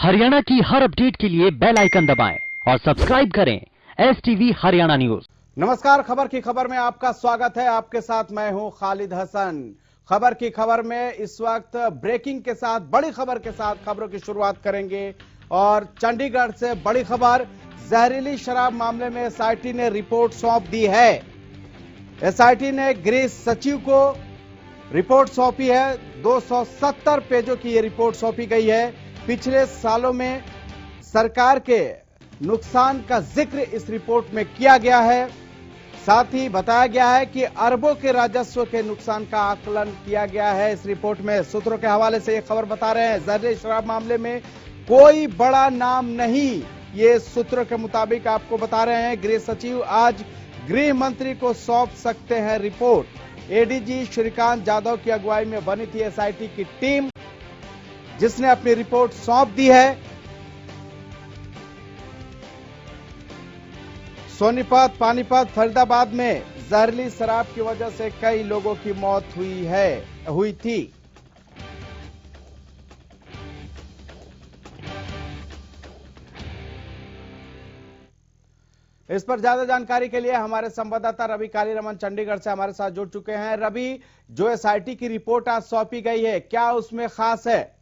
हरियाणा की हर अपडेट के लिए बेल आइकन दबाएं और सब्सक्राइब करें STV हरियाणा न्यूज। नमस्कार, खबर की खबर में आपका स्वागत है। आपके साथ मैं हूं खालिद हसन। खबर की खबर में इस वक्त ब्रेकिंग के साथ, बड़ी खबर के साथ खबरों की शुरुआत करेंगे। और चंडीगढ़ से बड़ी खबर, जहरीली शराब मामले में SIT ने रिपोर्ट सौंप दी है। SIT ने गृह सचिव को रिपोर्ट सौंपी है। 270 पेजों की यह रिपोर्ट सौंपी गई है। पिछले सालों में सरकार के नुकसान का जिक्र इस रिपोर्ट में किया गया है। साथ ही बताया गया है कि अरबों के राजस्व के नुकसान का आकलन किया गया है इस रिपोर्ट में। सूत्रों के हवाले से यह खबर बता रहे हैं, जहरीली शराब मामले में कोई बड़ा नाम नहीं, ये सूत्रों के मुताबिक आपको बता रहे हैं। गृह सचिव आज गृह मंत्री को सौंप सकते हैं रिपोर्ट। ADG श्रीकांत यादव की अगुवाई में बनी थी SIT की टीम, जिसने अपनी रिपोर्ट सौंप दी है। सोनीपत, पानीपत, फरीदाबाद में जहरीली शराब की वजह से कई लोगों की मौत हुई थी। इस पर ज्यादा जानकारी के लिए हमारे संवाददाता रवि कालीरमन चंडीगढ़ से हमारे साथ जुड़ चुके हैं। रवि, जो SIT की रिपोर्ट आज सौंपी गई है, क्या उसमें खास है?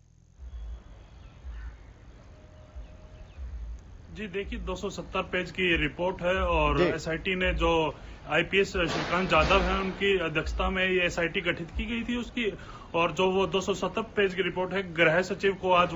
जी देखिए, 270 पेज की रिपोर्ट है और SIT ने जो IPS श्रीकांत यादव हैं उनकी अध्यक्षता में ये SIT गठित की गई थी उसकी, और जो वो 270 पेज की रिपोर्ट है गृह सचिव को आज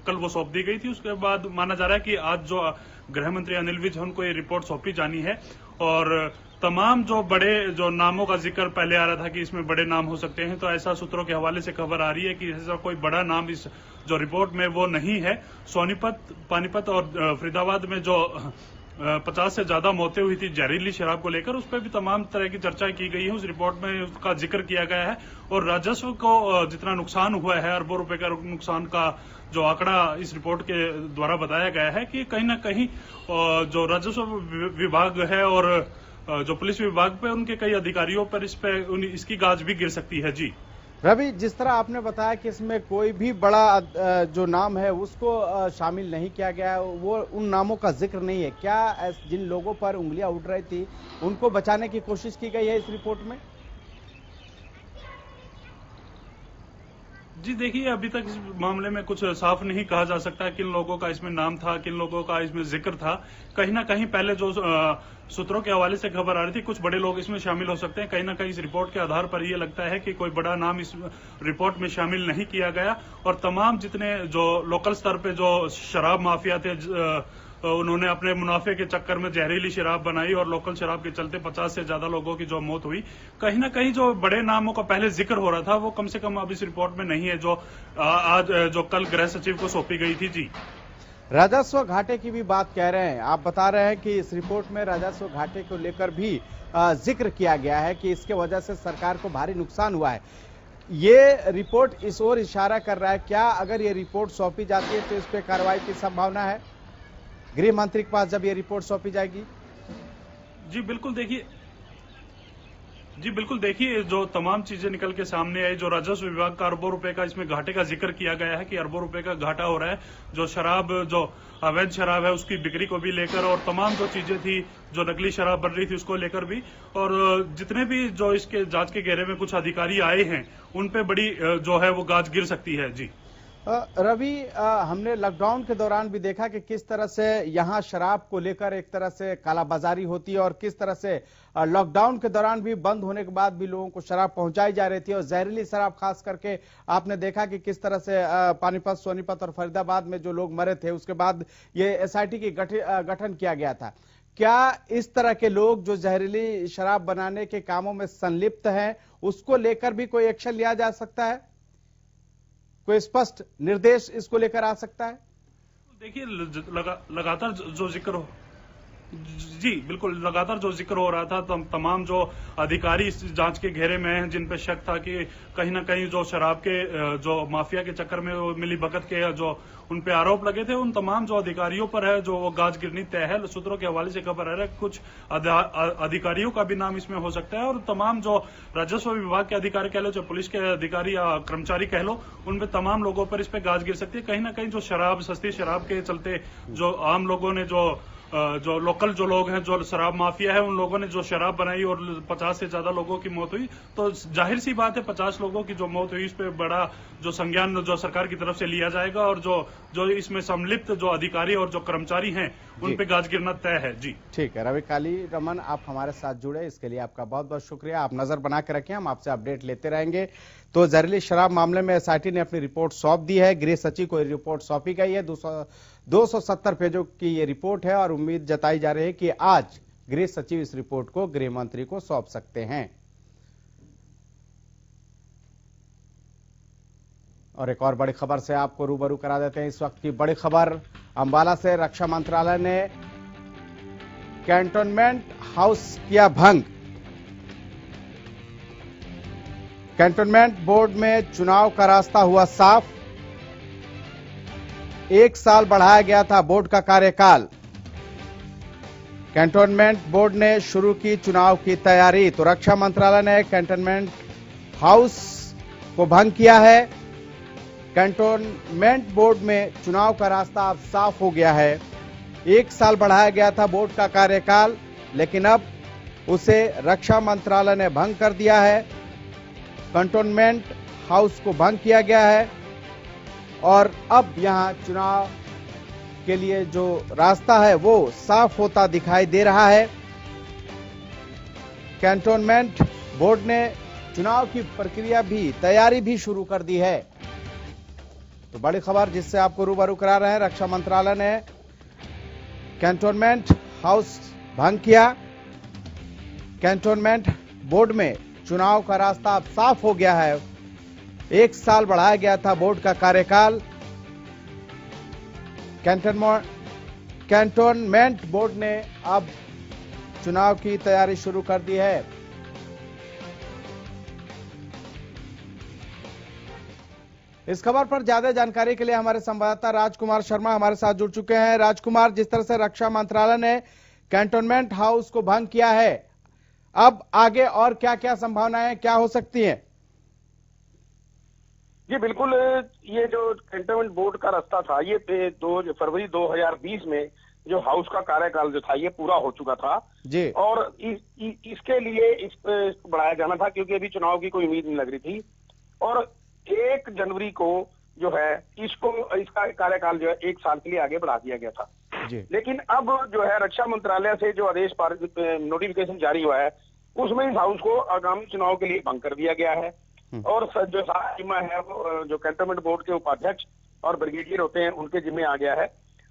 कल वो सौंप दी गई थी। उसके बाद माना जा रहा है कि आज जो गृह मंत्री अनिल विज उनको ये रिपोर्ट सौंपी जानी है। और तमाम जो नामों का जिक्र पहले आ रहा था कि इसमें बड़े नाम हो सकते हैं, तो ऐसा सूत्रों के हवाले से खबर आ रही है कि ऐसा कोई बड़ा नाम इस जो रिपोर्ट में वो नहीं है। सोनीपत, पानीपत और फरीदाबाद में जो 50 से ज्यादा मौतें हुई थी जहरीली शराब को लेकर, उस पर भी तमाम तरह की चर्चा की गई है। उस रिपोर्ट में उसका जिक्र किया गया है और राजस्व को जितना नुकसान हुआ है, अरबों रुपए का नुकसान का जो आंकड़ा इस रिपोर्ट के द्वारा बताया गया है कि कहीं ना कहीं जो राजस्व विभाग है और जो पुलिस विभाग पे उनके कई अधिकारियों पर इसकी गाज भी गिर सकती है। जी रवि, जिस तरह आपने बताया कि इसमें कोई भी बड़ा जो नाम है उसको शामिल नहीं किया गया है, वो उन नामों का जिक्र नहीं है, क्या जिन लोगों पर उंगलियां उठ रही थी उनको बचाने की कोशिश की गई है इस रिपोर्ट में? जी देखिए, अभी तक इस मामले में कुछ साफ नहीं कहा जा सकता किन लोगों का इसमें नाम था, किन लोगों का इसमें जिक्र था। कहीं ना कहीं पहले जो सूत्रों के हवाले से खबर आ रही थी, कुछ बड़े लोग इसमें शामिल हो सकते हैं। कहीं ना कहीं इस रिपोर्ट के आधार पर यह लगता है कि कोई बड़ा नाम इस रिपोर्ट में शामिल नहीं किया गया। और तमाम जितने जो लोकल स्तर पे जो शराब माफिया थे, उन्होंने अपने मुनाफे के चक्कर में जहरीली शराब बनाई और लोकल शराब के चलते 50 से ज्यादा लोगों की जो मौत हुई। कहीं ना कहीं जो बड़े नामों का पहले जिक्र हो रहा था वो कम से कम अब इस रिपोर्ट में नहीं है, जो आज जो कल गृह सचिव को सौंपी गई थी। जी, राजस्व घाटे की भी बात कह रहे हैं, आप बता रहे हैं कि इस रिपोर्ट में राजस्व घाटे को लेकर भी जिक्र किया गया है कि इसके वजह से सरकार को भारी नुकसान हुआ है। ये रिपोर्ट इस ओर इशारा कर रहा है, क्या अगर ये रिपोर्ट सौंपी जाती है तो इस पर कार्रवाई की संभावना है गृह मंत्री के पास जब ये रिपोर्ट सौंपी जाएगी? जी बिल्कुल देखिए, जो तमाम चीजें निकल के सामने आई, जो राजस्व विभाग का अरबों रुपए का इसमें घाटे का जिक्र किया गया है कि अरबों रुपए का घाटा हो रहा है, जो शराब, जो अवैध शराब है उसकी बिक्री को भी लेकर, और तमाम जो चीजें थी, जो नकली शराब बन रही थी उसको लेकर भी, और जितने भी जो इसके जांच के घेरे में कुछ अधिकारी आए हैं उन पे बड़ी जो है वो गाज गिर सकती है। जी रवि, हमने लॉकडाउन के दौरान भी देखा कि किस तरह से यहाँ शराब को लेकर एक तरह से कालाबाजारी होती है और किस तरह से लॉकडाउन के दौरान भी, बंद होने के बाद भी लोगों को शराब पहुंचाई जा रही थी। और जहरीली शराब खास करके आपने देखा कि किस तरह से पानीपत, सोनीपत और फरीदाबाद में जो लोग मरे थे, उसके बाद ये SIT की गठन किया गया था। क्या इस तरह के लोग जो जहरीली शराब बनाने के कामों में संलिप्त हैं, उसको लेकर भी कोई एक्शन लिया जा सकता है? कोई स्पष्ट निर्देश इसको लेकर आ सकता है? देखिए, लगातार जो जिक्र हो जी बिल्कुल, लगातार जो जिक्र हो रहा था तमाम जो अधिकारी इस जांच के घेरे में हैं, जिन पे शक था कि कहीं ना कहीं जो शराब के जो माफिया के चक्कर में वो मिली भगत के जो उन पे आरोप लगे थे, उन तमाम जो अधिकारियों पर है जो वो गाज गिरनी तय है। सूत्रों के हवाले से खबर आ रहा है कुछ अधिकारियों का भी नाम इसमें हो सकता है और तमाम जो राजस्व विभाग के अधिकारी कह लो, जो पुलिस के अधिकारी या कर्मचारी कह लो, उनपे तमाम लोगों पर इस पे गाज गिर सकती है। कहीं ना कहीं जो शराब, सस्ती शराब के चलते जो आम लोगों ने जो लोकल जो लोग हैं, जो शराब माफिया है, उन लोगों ने जो शराब बनाई और 50 से ज्यादा लोगों की मौत हुई, तो जाहिर सी बात है 50 लोगों की जो मौत हुई इस पे बड़ा जो संज्ञान जो सरकार की तरफ से लिया जाएगा और जो इसमें सम्मिलित जो अधिकारी और जो कर्मचारी हैं उन पे गाज गिरना तय है। जी ठीक है, रवि काली रमन, आप हमारे साथ जुड़े, इसके लिए आपका बहुत बहुत शुक्रिया। आप नजर बना के रखें, हम आपसे अपडेट लेते रहेंगे। तो जहरीली शराब मामले में एसआईटी ने अपनी रिपोर्ट सौंप दी है। गृह सचिव को रिपोर्ट सौंपी गई है। 270 पेजों की ये रिपोर्ट है और उम्मीद जताई जा रही है कि आज गृह सचिव इस रिपोर्ट को गृह मंत्री को सौंप सकते हैं। और एक और बड़ी खबर से आपको रूबरू करा देते हैं। इस वक्त की बड़ी खबर अंबाला से। रक्षा मंत्रालय ने कैंटोनमेंट हाउस किया भंग। कैंटोनमेंट बोर्ड में चुनाव का रास्ता हुआ साफ। 1 साल बढ़ाया गया था बोर्ड का कार्यकाल। कैंटोनमेंट बोर्ड ने शुरू की चुनाव की तैयारी। तो रक्षा मंत्रालय ने कैंटोनमेंट हाउस को भंग किया है। कैंटोनमेंट बोर्ड में चुनाव का रास्ता अब साफ हो गया है। 1 साल बढ़ाया गया था बोर्ड का कार्यकाल, लेकिन अब उसे रक्षा मंत्रालय ने भंग कर दिया है। कैंटोनमेंट हाउस को भंग किया गया है और अब यहां चुनाव के लिए जो रास्ता है वो साफ होता दिखाई दे रहा है। कैंटोनमेंट बोर्ड ने चुनाव की प्रक्रिया भी, तैयारी भी शुरू कर दी है। तो बड़ी खबर जिससे आपको रूबरू करा रहे हैं, रक्षा मंत्रालय ने कैंटोनमेंट हाउस भंग किया। कैंटोनमेंट बोर्ड में चुनाव का रास्ता अब साफ हो गया है। 1 साल बढ़ाया गया था बोर्ड का कार्यकाल। कैंटोनमेंट बोर्ड ने अब चुनाव की तैयारी शुरू कर दी है। इस खबर पर ज्यादा जानकारी के लिए हमारे संवाददाता राजकुमार शर्मा हमारे साथ जुड़ चुके हैं। राजकुमार, जिस तरह से रक्षा मंत्रालय ने कैंटोनमेंट हाउस को भंग किया है, अब आगे और क्या क्या संभावनाएं क्या हो सकती हैं? जी बिल्कुल, ये जो कैंटोनमेंट बोर्ड का रास्ता था, ये 2 फरवरी 2020 में जो हाउस का कार्यकाल जो था ये पूरा हो चुका था जी। और इसके लिए इसको बढ़ाया जाना था क्योंकि अभी चुनाव की कोई उम्मीद नहीं लग रही थी। और 1 जनवरी को जो है इसका कार्यकाल जो है 1 साल के लिए आगे बढ़ा दिया गया था जी। लेकिन अब जो है रक्षा मंत्रालय से जो आदेश नोटिफिकेशन जारी हुआ है उसमें इस हाउस को आगामी चुनाव के लिए भंग कर दिया गया है। और जो सारा जिम्मा है वो जो कैंटोनमेंट बोर्ड के उपाध्यक्ष और ब्रिगेडियर होते हैं उनके जिम्मे आ गया है।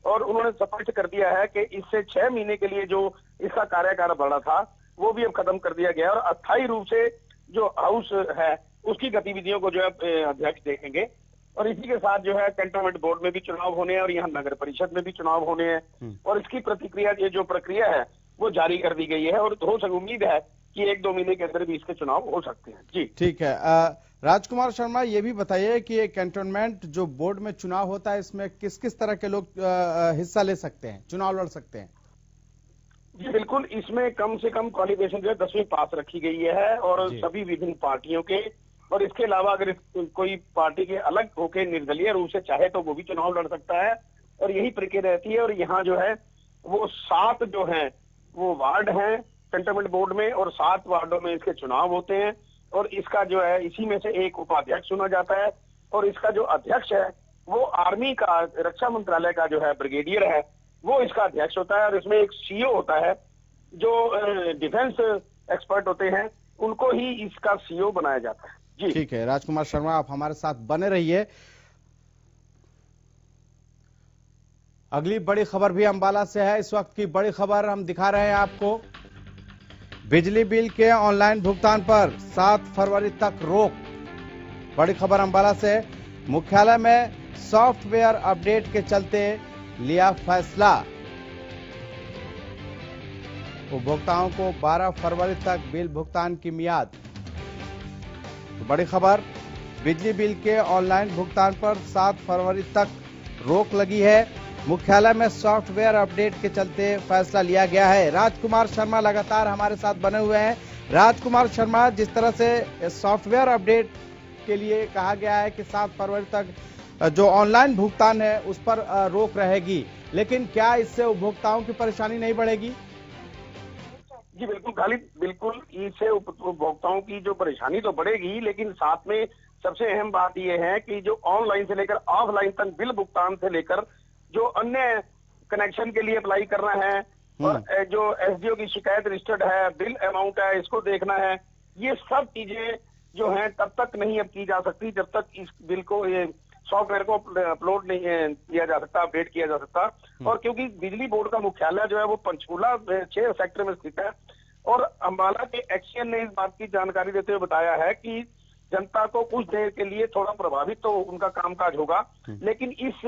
और उन्होंने स्पष्ट कर दिया है कि इससे 6 महीने के लिए जो इसका कार्यकाल बढ़ा था वो भी अब खत्म कर दिया गया है और अस्थायी रूप से जो हाउस है उसकी गतिविधियों को जो है अध्यक्ष देखेंगे। और इसी के साथ जो है कैंटोनमेंट बोर्ड में भी चुनाव होने हैं और यहाँ नगर परिषद में भी चुनाव होने हैं और इसकी ये जो प्रक्रिया है वो जारी कर दी गई है और हो सके उम्मीद है कि 1-2 महीने के अंदर भी इसके चुनाव हो सकते हैं। जी ठीक है। राजकुमार शर्मा, ये भी बताइए कि ये कैंटोनमेंट जो बोर्ड में चुनाव होता है इसमें किस किस तरह के लोग हिस्सा ले सकते हैं, चुनाव लड़ सकते हैं? जी बिल्कुल, इसमें कम से कम क्वालिफिकेशन जो है 10वीं पास रखी गई है और सभी विभिन्न पार्टियों के। और इसके अलावा अगर कोई पार्टी के अलग होकर निर्दलीय रूप से चाहे तो वो भी चुनाव लड़ सकता है और यही प्रक्रिया रहती है। और यहाँ जो है वो 7 जो है वो वार्ड हैं कैंटोनमेंट बोर्ड में और 7 वार्डों में इसके चुनाव होते हैं और इसका जो है इसी में से एक उपाध्यक्ष चुना जाता है और इसका जो अध्यक्ष है वो आर्मी का, रक्षा मंत्रालय का जो है ब्रिगेडियर है वो इसका अध्यक्ष होता है। और इसमें एक सीओ होता है जो डिफेंस एक्सपर्ट होते हैं, उनको ही इसका सीओ बनाया जाता है। जी ठीक है राजकुमार शर्मा, आप हमारे साथ बने रहिए। अगली बड़ी खबर भी अंबाला से है। इस वक्त की बड़ी खबर हम दिखा रहे हैं आपको। बिजली बिल के ऑनलाइन भुगतान पर 7 फरवरी तक रोक। बड़ी खबर अंबाला से। मुख्यालय में सॉफ्टवेयर अपडेट के चलते लिया फैसला। उपभोक्ताओं को 12 फरवरी तक बिल भुगतान की मियाद। तो बड़ी खबर, बिजली बिल के ऑनलाइन भुगतान पर 7 फरवरी तक रोक लगी है। मुख्यालय में सॉफ्टवेयर अपडेट के चलते फैसला लिया गया है। राजकुमार शर्मा लगातार हमारे साथ बने हुए हैं। राजकुमार शर्मा, जिस तरह से सॉफ्टवेयर अपडेट के लिए कहा गया है कि 7 फरवरी तक जो ऑनलाइन भुगतान है उस पर रोक रहेगी, लेकिन क्या इससे उपभोक्ताओं की परेशानी नहीं बढ़ेगी? जी बिल्कुल खालिद, बिल्कुल इससे उपभोक्ताओं की जो परेशानी तो बढ़ेगी, लेकिन साथ में सबसे अहम बात यह है कि जो ऑनलाइन से लेकर ऑफलाइन तक बिल भुगतान से लेकर जो अन्य कनेक्शन के लिए अप्लाई करना है और जो एसडीओ की शिकायत रजिस्टर्ड है, बिल अमाउंट है, इसको देखना है, ये सब चीजें जो हैं तब तक नहीं अब की जा सकती जब तक इस बिल को, ये सॉफ्टवेयर को अपलोड नहीं किया जा सकता, अपडेट किया जा सकता। और क्योंकि बिजली बोर्ड का मुख्यालय जो है वो पंचकूला 6 सेक्टर में स्थित है और अम्बाला के एक्सचेंज ने इस बात की जानकारी देते हुए बताया है कि जनता को कुछ देर के लिए थोड़ा प्रभावित तो उनका कामकाज होगा, लेकिन इस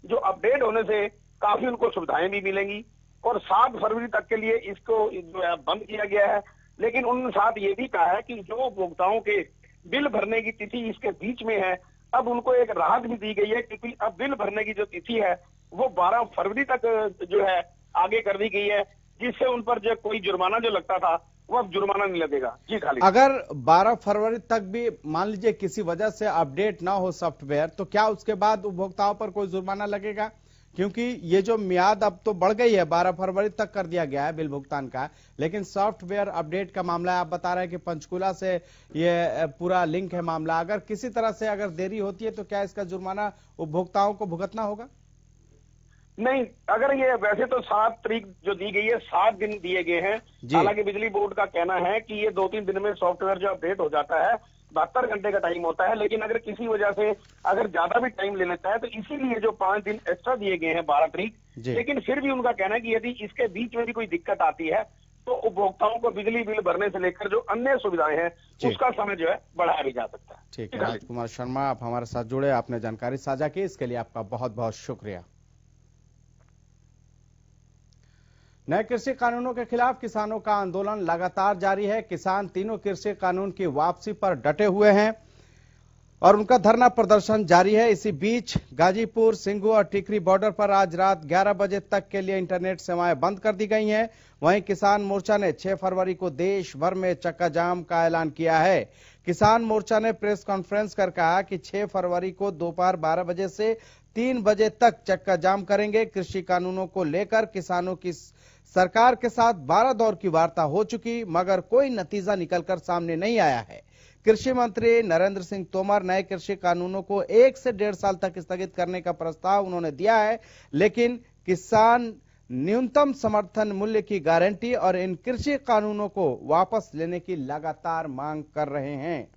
जो अपडेट होने से काफी उनको सुविधाएं भी मिलेंगी और 7 फरवरी तक के लिए इसको जो है बंद किया गया है। लेकिन उन साथ ये भी कहा है कि जो उपभोक्ताओं के बिल भरने की तिथि इसके बीच में है, अब उनको एक राहत भी दी गई है, क्योंकि अब बिल भरने की जो तिथि है वो 12 फरवरी तक जो है आगे कर दी गई है, जिससे उन पर जो कोई जुर्माना जो लगता था वो अब जुर्माना नहीं लगेगा। जी खालिद, अगर 12 फरवरी तक भी मान लीजिए किसी वजह से अपडेट ना हो सॉफ्टवेयर, तो क्या उसके बाद उपभोक्ताओं पर कोई जुर्माना लगेगा? क्योंकि ये जो मियाद अब तो बढ़ गई है, 12 फरवरी तक कर दिया गया है बिल भुगतान का, लेकिन सॉफ्टवेयर अपडेट का मामला है। आप बता रहे हैं कि पंचकूला से ये पूरा लिंक है मामला। अगर किसी तरह से अगर देरी होती है तो क्या इसका जुर्माना उपभोक्ताओं को भुगतना होगा? नहीं, अगर ये वैसे तो 7 तारीख जो दी गई है, 7 दिन दिए गए हैं। हालांकि बिजली बोर्ड का कहना है कि ये 2-3 दिन में सॉफ्टवेयर जो अपडेट हो जाता है, 72 घंटे का टाइम होता है। लेकिन अगर किसी वजह से अगर ज्यादा भी टाइम ले लेता है तो इसीलिए जो 5 दिन एक्स्ट्रा दिए गए हैं 12 तारीख। लेकिन फिर भी उनका कहना है कि यदि इसके बीच में भी कोई दिक्कत आती है तो उपभोक्ताओं को बिजली बिल भरने से लेकर जो अन्य सुविधाएं हैं उसका समय जो है बढ़ाया भी जा सकता है। ठीक है, राजकुमार शर्मा आप हमारे साथ जुड़े, आपने जानकारी साझा की, इसके लिए आपका बहुत बहुत शुक्रिया। नए कृषि कानूनों के खिलाफ किसानों का आंदोलन लगातार जारी है। किसान तीनों कृषि कानून की वापसी पर डटे हुए हैं और उनका धरना प्रदर्शन जारी है। इसी बीच गाजीपुर, सिंघू और टिकरी बॉर्डर पर आज रात 11 बजे तक के लिए इंटरनेट सेवाएं बंद कर दी गई हैं। वहीं किसान मोर्चा ने 6 फरवरी को देश भर में चक्का जाम का ऐलान किया है। किसान मोर्चा ने प्रेस कॉन्फ्रेंस कर कहा कि 6 फरवरी को दोपहर 12 बजे से 3 बजे तक चक्का जाम करेंगे। कृषि कानूनों को लेकर किसानों की सरकार के साथ 12 दौर की वार्ता हो चुकी, मगर कोई नतीजा निकलकर सामने नहीं आया है। कृषि मंत्री नरेंद्र सिंह तोमर नए कृषि कानूनों को 1 से 1.5 साल तक स्थगित करने का प्रस्ताव उन्होंने दिया है, लेकिन किसान न्यूनतम समर्थन मूल्य की गारंटी और इन कृषि कानूनों को वापस लेने की लगातार मांग कर रहे हैं।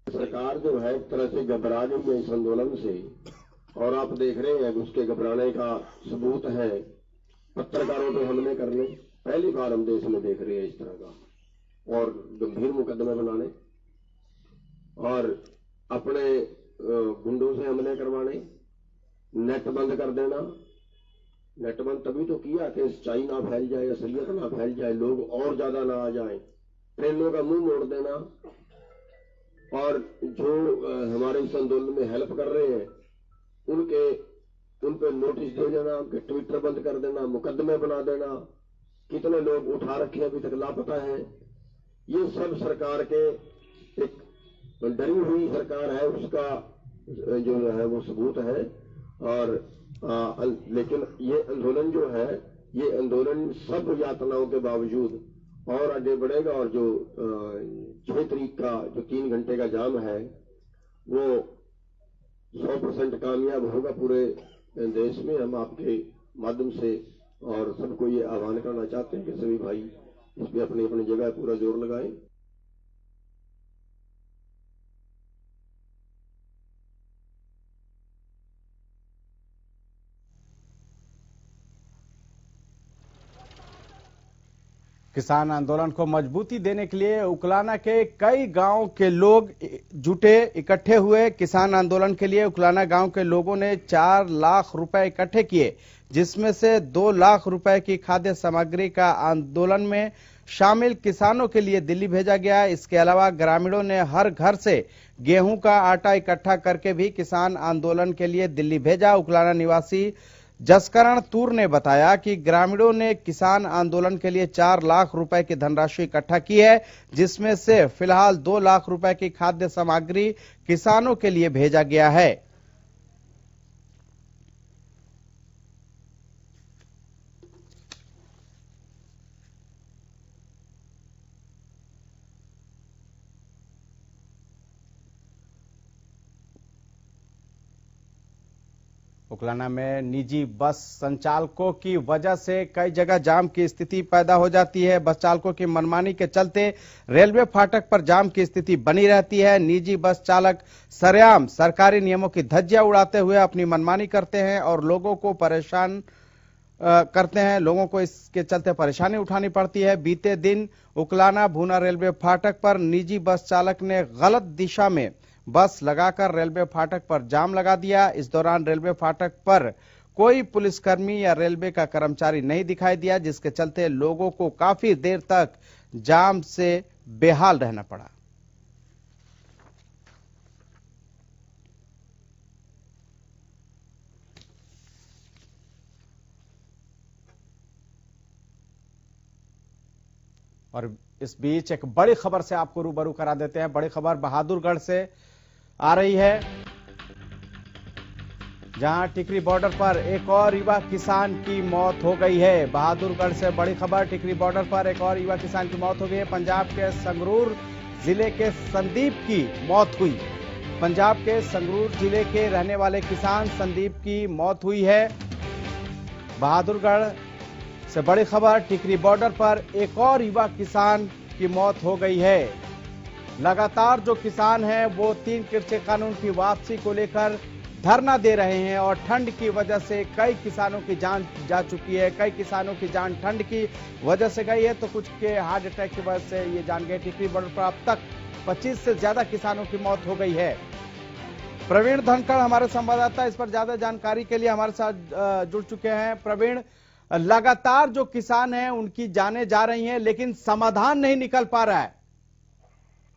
सरकार जो है एक तरह से घबरा गई है इस आंदोलन से, और आप देख रहे हैं उसके घबराने का सबूत है पत्रकारों पे हमले करने। पहली बार हम देश में देख रहे हैं इस तरह का, और गंभीर मुकदमे बनाने और अपने गुंडों से हमले करवाने, नेट बंद कर देना। नेट बंद तभी तो किया कि सच्चाई ना फैल जाए, असलियत ना फैल जाए, लोग और ज्यादा ना आ जाए। ट्रेनों का मुंह मोड़ देना और जो हमारे इस आंदोलन में हेल्प कर रहे हैं उन पे नोटिस दे देना, उनके ट्विटर बंद कर देना, मुकदमे बना देना। कितने लोग उठा रखे अभी तक लापता है। ये सब सरकार के एक डरी हुई सरकार है उसका जो है वो सबूत है। और लेकिन ये आंदोलन जो है, ये आंदोलन सब यातनाओं के बावजूद और आगे बढ़ेगा। और जो 6 तारीख का जो 3 घंटे का जाम है वो 100% कामयाब होगा पूरे देश में। हम आपके माध्यम से और सबको ये आह्वान करना चाहते हैं कि सभी भाई इसमें अपनी अपनी जगह पूरा जोर लगाएं। किसान आंदोलन को मजबूती देने के लिए उकलाना के कई गांव के लोग जुटे, इकट्ठे हुए। किसान आंदोलन के लिए उकलाना गांव के लोगों ने 4 लाख रुपए इकट्ठे किए, जिसमें से 2 लाख रुपए की खाद्य सामग्री का आंदोलन में शामिल किसानों के लिए दिल्ली भेजा गया। इसके अलावा ग्रामीणों ने हर घर से गेहूं का आटा इकट्ठा करके भी किसान आंदोलन के लिए दिल्ली भेजा। उकलाना निवासी जसकरण तूर ने बताया कि ग्रामीणों ने किसान आंदोलन के लिए 4 लाख रुपए की धनराशि इकट्ठा की है, जिसमें से फिलहाल 2 लाख रुपए की खाद्य सामग्री किसानों के लिए भेजा गया है। उकलाना में निजी बस संचालकों की वजह से कई जगह जाम की स्थिति पैदा हो जाती है। बस चालकों की मनमानी के चलते रेलवे फाटक पर जाम की स्थिति बनी रहती है। निजी बस चालक सरेआम सरकारी नियमों की धज्जियां उड़ाते हुए अपनी मनमानी करते हैं और लोगों को परेशान करते हैं। लोगों को इसके चलते परेशानी उठानी पड़ती है। बीते दिन उकलाना भूना रेलवे फाटक पर निजी बस चालक ने गलत दिशा में बस लगाकर रेलवे फाटक पर जाम लगा दिया। इस दौरान रेलवे फाटक पर कोई पुलिसकर्मी या रेलवे का कर्मचारी नहीं दिखाई दिया, जिसके चलते लोगों को काफी देर तक जाम से बेहाल रहना पड़ा। और इस बीच एक बड़ी खबर से आपको रूबरू करा देते हैं। बड़ी खबर बहादुरगढ़ से आ रही है, जहां टिकरी बॉर्डर पर एक और युवा किसान की मौत हो गई है। बहादुरगढ़ से बड़ी खबर, टिकरी बॉर्डर पर एक और युवा किसान की मौत हो गई है। पंजाब के संगरूर जिले के संदीप की मौत हुई। पंजाब के संगरूर जिले के रहने वाले किसान संदीप की मौत हुई है। बहादुरगढ़ से बड़ी खबर, टिकरी बॉर्डर पर एक और युवा किसान की मौत हो गई है। लगातार जो किसान हैं वो 3 कृषि कानून की वापसी को लेकर धरना दे रहे हैं और ठंड की वजह से कई किसानों की जान जा चुकी है। कई किसानों की जान ठंड की वजह से गई है, तो कुछ के हार्ट अटैक की वजह से ये जान गए। टिकरी बॉर्डर पर अब तक 25 से ज्यादा किसानों की मौत हो गई है। प्रवीण धनखड़ हमारे संवाददाता इस पर ज्यादा जानकारी के लिए हमारे साथ जुड़ चुके हैं। प्रवीण, लगातार जो किसान हैं उनकी जानें जा रही हैं, लेकिन समाधान नहीं निकल पा रहा है।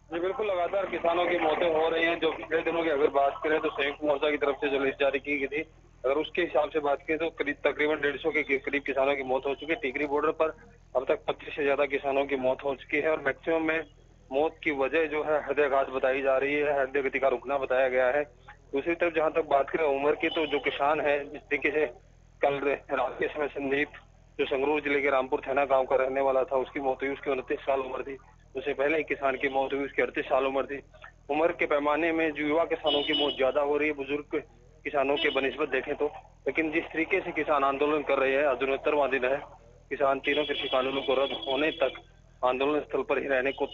जी बिल्कुल, लगातार किसानों की मौतें हो रही हैं। जो पिछले दिनों की अगर बात करें तो संयुक्त मोर्चा की तरफ से जो लिस्ट जारी की गई थी, अगर उसके हिसाब से बात करें तो तकरीबन 150 के करीब किसानों की मौत हो चुकी है। टिकरी बॉर्डर पर अब तक 25 से ज्यादा किसानों की मौत हो चुकी है और मैक्सिमम में मौत की वजह जो है हृदयघात बताई जा रही है, हृदय गति का रुकना बताया गया है। दूसरी तरफ जहाँ तक बात करें उम्र की, तो जो किसान है, जिस तरीके से कल रात के समय संदीप जो संगरूर जिले के रामपुर थैना गांव का रहने वाला था, उसकी मौत हुई। उसकी 29 साल उम्र थी। उससे पहले एक किसान की मौत हुई, उसकी 38 साल उम्र थी। उम्र के पैमाने में जो युवा किसानों की मौत ज्यादा हो रही है बुजुर्ग किसानों के बनिस्बत देखें तो। लेकिन जिस तरीके से किसान आंदोलन कर रहे हैं, आज 69वां दिन है, किसान तीनों कृषि कानूनों को रद्द होने तक आंदोलन स्थल पर ही रहने को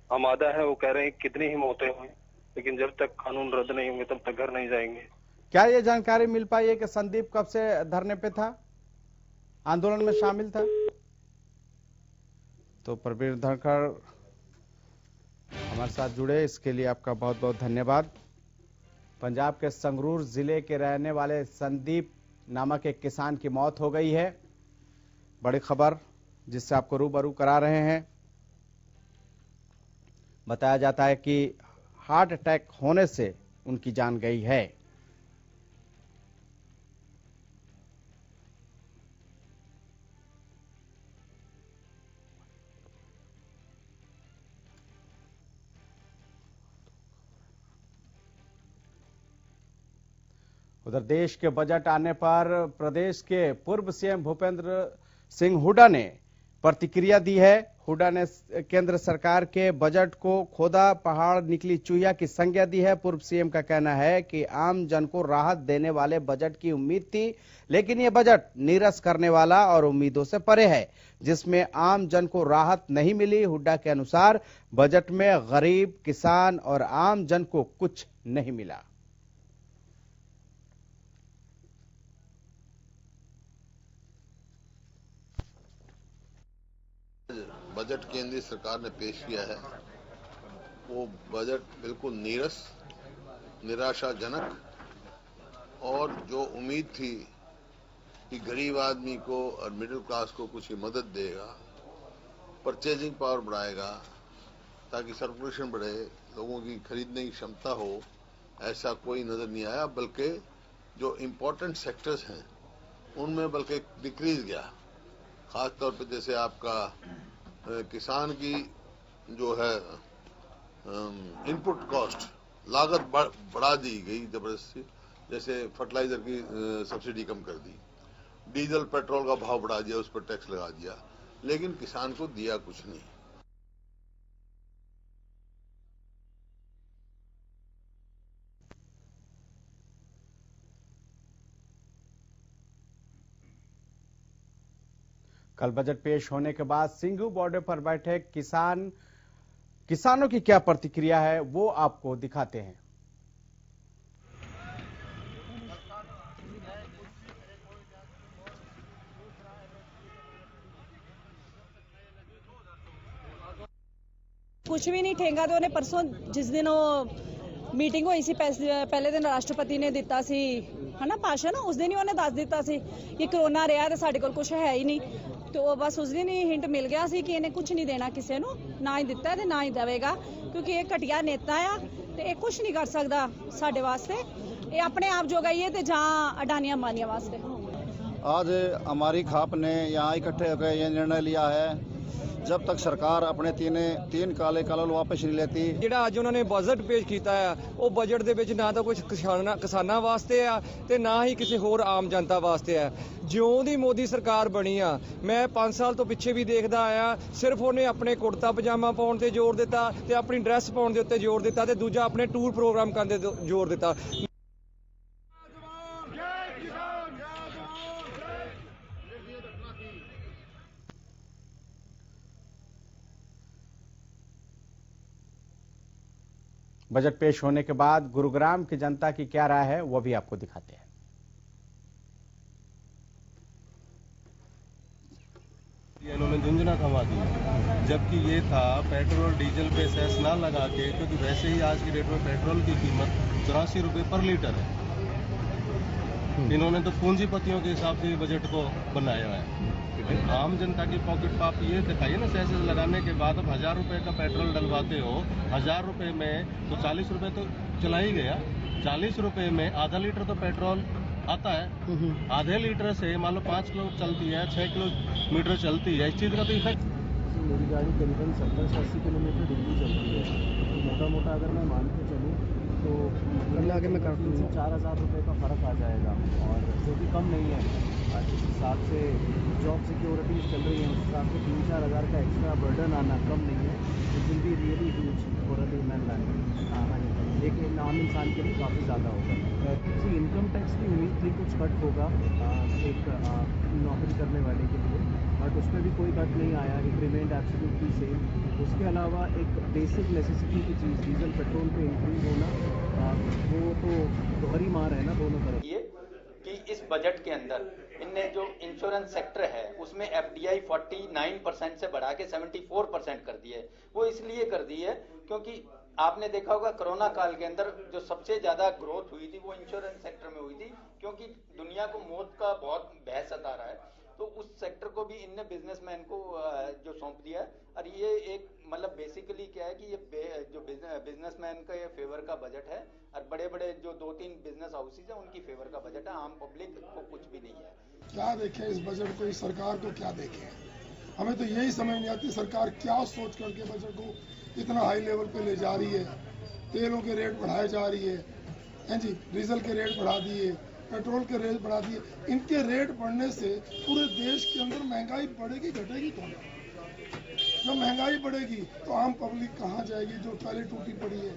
आमादा है। वो कह रहे हैं कितनी ही मौतें हुई, लेकिन जब तक कानून रद्द नहीं होंगे तब तक घर नहीं जाएंगे। क्या ये जानकारी मिल पाई है कि संदीप कब से धरने पे था, आंदोलन में शामिल था? तो प्रवीण धनखड़ हमारे साथ जुड़े, इसके लिए आपका बहुत बहुत धन्यवाद। पंजाब के संगरूर जिले के रहने वाले संदीप नामक एक किसान की मौत हो गई है। बड़ी खबर जिससे आपको रूबरू करा रहे हैं। बताया जाता है कि हार्ट अटैक होने से उनकी जान गई है। उधर देश के बजट आने पर प्रदेश के पूर्व सीएम भूपेंद्र सिंह हुड्डा ने प्रतिक्रिया दी है। हुड्डा ने केंद्र सरकार के बजट को खोदा पहाड़ निकली चूहिया की संज्ञा दी है। पूर्व सीएम का कहना है कि आम जन को राहत देने वाले बजट की उम्मीद थी, लेकिन यह बजट नीरस करने वाला और उम्मीदों से परे है, जिसमें आम जन को राहत नहीं मिली। हुड्डा के अनुसार बजट में गरीब, किसान और आम जन को कुछ नहीं मिला। बजट केंद्रीय सरकार ने पेश किया है, वो बजट बिल्कुल नीरस, निराशाजनक और जो उम्मीद थी कि गरीब आदमी को और मिडिल क्लास को कुछ मदद देगा, परचेजिंग पावर बढ़ाएगा ताकि सर्कुलेशन बढ़े, लोगों की खरीदने की क्षमता हो, ऐसा कोई नजर नहीं आया। बल्कि जो इम्पोर्टेंट सेक्टर्स हैं उनमें बल्कि डिक्रीज गया। खास तौर पे जैसे आपका किसान की जो है इनपुट कॉस्ट लागत बढ़ा दी गई जबरदस्ती, जैसे फर्टिलाइजर की सब्सिडी कम कर दी, डीजल पेट्रोल का भाव बढ़ा दिया, उस पर टैक्स लगा दिया, लेकिन किसान को दिया कुछ नहीं। कल बजट पेश होने के बाद सिंघू बॉर्डर पर बैठे किसानों की क्या प्रतिक्रिया है वो आपको दिखाते हैं। कुछ भी नहीं ठेंगा तो उन्हें परसों जिस दिन वो मीटिंग हुई सी पहले दिन राष्ट्रपति ने दिता सी है ना भाषण, उस दिन ही उन्हें दस दिता सी कि कोरोना रहा तो साडे कोल कुछ है ही नहीं। तो बस उस दिन ही हिंट मिल गया सी कि इन्हें कुछ नहीं देना किसी को, ना ही दिता है ना ही देवेगा, क्योंकि ये घटिया नेता आ ते ये कुछ नहीं कर सकता साडे वास्ते। ये अपने आप जो गई है ते जहां अडानिया अंबानिया वास्ते। आज हमारी खाप ने यहाँ इकट्ठे होकर ये निर्णय लिया है, जब तक सरकार अपने तीन काले कानून वापस नहीं लेती। ਜਿਹੜਾ ਅੱਜ ਉਹਨਾਂ ਨੇ ਬਜਟ ਪੇਸ਼ ਕੀਤਾ ਹੈ ਉਹ ਬਜਟ ਦੇ ਵਿੱਚ ਨਾ ਤਾਂ ਕੁਝ ਕਿਸਾਨਾਂ ਵਾਸਤੇ ਆ ਤੇ ਨਾ ਹੀ ਕਿਸੇ ਹੋਰ ਆਮ ਜਨਤਾ ਵਾਸਤੇ ਆ। ਜਿਉਂ ਦੀ ਮੋਦੀ ਸਰਕਾਰ ਬਣੀ ਆ, ਮੈਂ 5 ਸਾਲ ਤੋਂ ਪਿੱਛੇ ਵੀ ਦੇਖਦਾ ਆਇਆ, ਸਿਰਫ ਉਹਨੇ ਆਪਣੇ ਕੁੜਤਾ ਪਜਾਮਾ ਪਾਉਣ ਤੇ ਜ਼ੋਰ ਦਿੱਤਾ ਤੇ ਆਪਣੀ ਡਰੈਸ ਪਾਉਣ ਦੇ ਉੱਤੇ ਜ਼ੋਰ ਦਿੱਤਾ ਤੇ ਦੂਜਾ ਆਪਣੇ ਟੂਰ ਪ੍ਰੋਗਰਾਮ ਕਰਨ ਦੇ ਜ਼ੋਰ ਦਿੱਤਾ। बजट पेश होने के बाद गुरुग्राम की जनता की क्या राय है वो भी आपको दिखाते हैं। इन्होंने झुंझुना थमा दी, जबकि ये था पेट्रोल डीजल पे सेस ना लगा के, क्योंकि वैसे ही आज की डेट में पेट्रोल की कीमत 84 रुपए पर लीटर है। इन्होंने तो पूंजीपतियों के हिसाब से बजट को बनाया है। आम जनता की पॉकेट पाप ये दिखाइए ना, सेसेस लगाने के बाद अब 1000 रुपए का पेट्रोल डलवाते हो, 1000 रुपए में तो 40 रुपए तो चला ही गया। 40 रुपए में आधा लीटर तो पेट्रोल आता है, आधे लीटर से मान लो 5 किलो चलती है, 6 किलोमीटर चलती है, इस चीज का तो इफेक्ट। मेरी गाड़ी करीबन 70-80 किलोमीटर दिल्ली चलती है, मोटा मोटा अगर मैं मान के चलूँ तो आगे में 4000 रुपये का फ़र्क आ जाएगा, और जो कि कम नहीं है। जिस हिसाब से जॉब सिक्योरिटीज चल रही है उस हिसाब से 3-4 हज़ार का एक्स्ट्रा बर्डन आना कम नहीं है। It will be really huge for a human life. एक आम इंसान के लिए काफ़ी ज़्यादा होगा। किसी इनकम टैक्स की उम्मीद थी कुछ कट होगा एक नौकरी करने वाले के लिए, बट उसमें भी कोई कट नहीं आया। It remained absolutely same. उसके अलावा एक बेसिक नेसेसिटी की चीज़ डीजल पेट्रोल पे इंक्रीज होना, वो तो दोहरी मार है ना दोनों तरफ। ये कि इस बजट के अंदर इनने जो इंश्योरेंस सेक्टर है उसमें FDI 49% से बढ़ा के 74% कर दी है। वो इसलिए कर दी है क्योंकि आपने देखा होगा कोरोना काल के अंदर जो सबसे ज्यादा ग्रोथ हुई थी वो इंश्योरेंस सेक्टर में हुई थी, क्योंकि दुनिया को मौत का बहुत भय सता रहा है। तो उस सेक्टर को भी इनने बिजनेसमैन को जो सौंप दिया है। और ये एक मतलब बेसिकली क्या है कि ये जो बिजनेसमैन का ये फेवर का बजट है, और बड़े बड़े जो 2-3 बिजनेस हाउसेज है उनकी फेवर का बजट है। आम पब्लिक को कुछ भी नहीं है। क्या देखें इस बजट को, इस सरकार को क्या देखें? हमें तो यही समझ नहीं आती सरकार क्या सोच करके बजट को इतना हाई लेवल पे ले जा रही है। तेलों के रेट बढ़ाए जा रही है जी, डीजल के रेट बढ़ा दिए, पेट्रोल के रेट बढ़ा दिए। इनके रेट बढ़ने से पूरे देश के अंदर महंगाई बढ़ेगी घटेगी कौन? जब महंगाई बढ़ेगी तो आम पब्लिक कहाँ जाएगी जो पहले टूटी पड़ी है,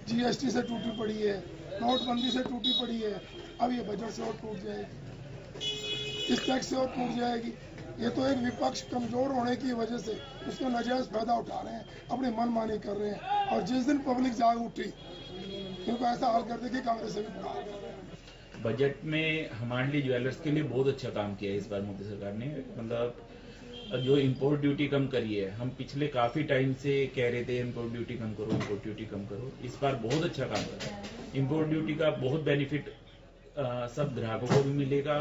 GST से टूटी पड़ी है, नोटबंदी से टूटी पड़ी है, अब ये बजट से और टूट जाएगी, इस टैक्स से और टूट जाएगी। ये तो एक विपक्ष कमजोर होने की वजह से उसका नाजायज फायदा उठा रहे हैं, अपनी मनमानी कर रहे हैं। और जिस दिन पब्लिक जाग उठी इनको ऐसा हाल कर दे कि कांग्रेस से भी बुरा हाल। बजट में हमारे लिए ज्वेलर्स के लिए बहुत अच्छा काम किया है इस बार मोदी सरकार ने। मतलब जो इम्पोर्ट ड्यूटी कम करी है, हम पिछले काफी टाइम से कह रहे थे इम्पोर्ट ड्यूटी कम करो, इम्पोर्ट ड्यूटी कम करो। इस बार बहुत अच्छा काम करा है। इम्पोर्ट ड्यूटी का बहुत बेनिफिट सब ग्राहकों को भी मिलेगा,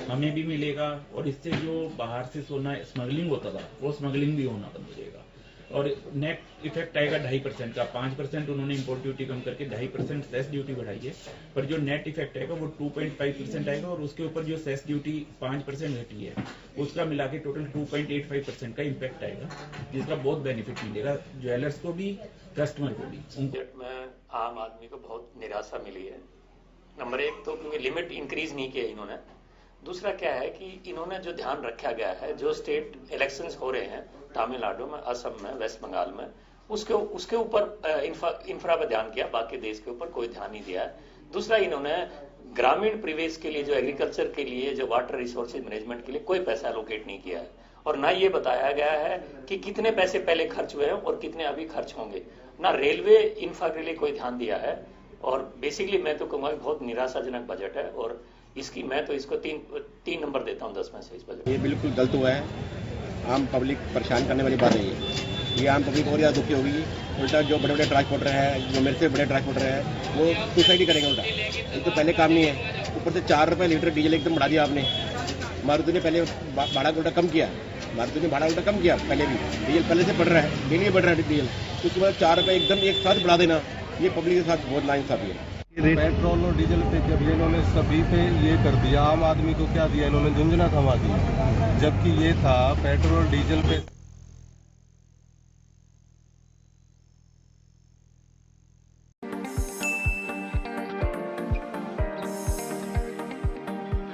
हमें भी मिलेगा, और इससे जो बाहर से सोना स्मगलिंग होता था वो स्मगलिंग भी होना बंद हो जाएगा। और नेट इफेक्ट आएगा 2.5% का। 5% उन्होंने इंपोर्ट ड्यूटी कम करके 2.5% सेस ड्यूटी बढ़ाई है, पर जो नेट इफेक्ट आएगा वो 2.5% आएगा, और उसके ऊपर जो सेस ड्यूटी 5% घटी है उसका मिला के टोटल 2.85% का इम्पैक्ट आएगा, जिसका बहुत बेनिफिट मिलेगा ज्वेलर्स को भी, कस्टमर को भी। बजट में आम आदमी को बहुत निराशा मिली है। नंबर एक तो क्योंकि लिमिट इंक्रीज नहीं किया इन्होंने। दूसरा क्या है कि इन्होंने जो ध्यान रखा गया है, जो स्टेट इलेक्शंस हो रहे हैं तमिलनाडु में, असम में, वेस्ट बंगाल में, उसके ऊपर इंफ्रा पर ध्यान किया, बाकी देश के ऊपर कोई ध्यान नहीं दिया है। दूसरा, इन्होंने ग्रामीण परिवेश के लिए, जो एग्रीकल्चर के लिए, जो वाटर रिसोर्सेज मैनेजमेंट के लिए कोई पैसा एलोकेट नहीं किया है, और ना ये बताया गया है कि कितने पैसे पहले खर्च हुए हैं और कितने अभी खर्च होंगे। ना रेलवे इंफ्रा के लिए कोई ध्यान दिया है, और बेसिकली मैं तो कहूँगा कि बहुत निराशाजनक बजट है, और इसकी मैं तो इसको तीन नंबर देता हूँ 10 में से इस बजट। ये बिल्कुल गलत हुआ है। आम पब्लिक परेशान करने वाली बात है ये आम पब्लिक और ज़्यादा दुखी होगी। उल्टा जो बड़े बड़े ट्रांसपोर्टर हैं, जो मेरे से बड़े ट्रांसपोर्टर हैं, वो सुसाइड ही करेंगे उल्टा। ये तो पहले काम नहीं है, ऊपर से 4 रुपये लीटर डीजल एकदम बढ़ा दिया आपने। मारुति ने पहले भाड़ा उल्टा कम किया, मारुति ने भाड़ा उल्टा कम किया, पहले भी डीजल पहले से बढ़ रहा है, डेली बढ़ रहा है डीजल, उसके बाद 4 रुपये एकदम एक साथ बढ़ा देना, ये पब्लिक के साथ बहुत नाइंसाफी है। पेट्रोल और डीजल पे जब ये इन्होंने सभी पे ये कर दिया, आम आदमी को क्या दिया इन्होंने? झुंझुना थमा दी, जबकि ये था पेट्रोल डीजल पे